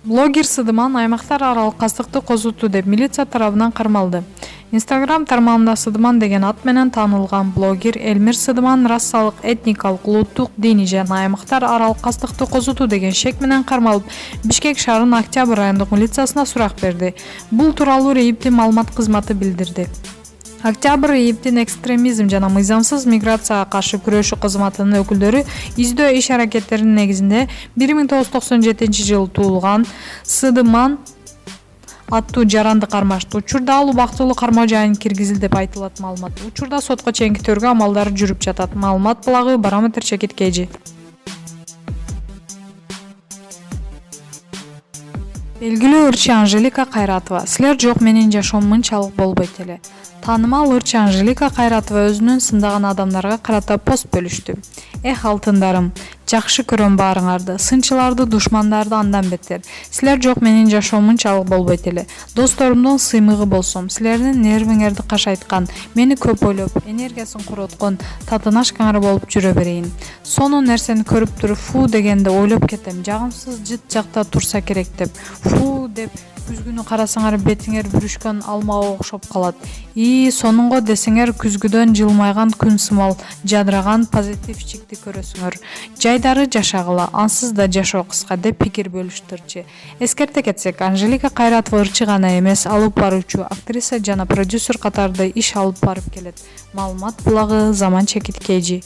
Блогер Сыдыман аймактар аралык кастыкты козуту деп милиция тарабынан кармалды. Инстаграм тармагында Сыдыман деген ат менен таанылган блогер Элмир Сыдыман рассалык, этникалык, улуттук, диний жана аймактар аралык кастыкты козуту деген шек менен кармалып, Бишкек шаарынын Октябрь райондук милициясына сурак берди. Бул тууралуу РИИБдин маалымат кызматы билдирди. Октябрь РИИБдин экстремизм жана мыйзамсыз миграцияга каршы күрөшүү кызматынын өкүлдөрү издөө иш-аракеттеринин негизинде 1997 жылы туулган Сыдыман аттуу жаранды кармашты. Учурда ал убактылуу кармоо жайына киргизилди деп айтылат маалымат. Учурда сотко чейинки тергөө амалдары жүрүп жатат. Маалымат булагы Барометр Чекит КЖ. Белгилүү ырчы Анжелика Кайратова. Силер жок менин жашоом мынчалык болбойт эле. Таанымал ырчы Анжелика Кайратова өзүнүн сындаган адамдарга карата пост бөлүштү. Эх алтындарым, жакшы көрөм баарыңарды, сынчыларды, душмандарды андан бетер. Силер жок менин жашоом мынчалык болбойт эле. Досторумдун сыймыгы болсом, силердин нервиңерди кашайткан, мени көп ойлоп, энергиясын куроткон татынаш каңар болуп жүрө берейин. Сонун нерсени көрүп туруп фу дегенде ойлоп кетем, жагымсыз жыт жакта турса керек деп. Фу деп күзгүнү карасаңар бетиңер бүрүшкөн алмага окшоп калат. Сонунго десеңер күзгүдөн жылмайган күн сымал жадыраган позитивчикти көрөсүңөр. Жайдары жашагыла, ансыз да жашоо кыска деп пикир бөлүштүрчү. Эскерте кетсек, Анжелика Кайратова ырчы гана эмес, алып баруучу, актриса жана продюсер катарында иш алып барып келет. Маалымат булагы Заман Чекит КЖ.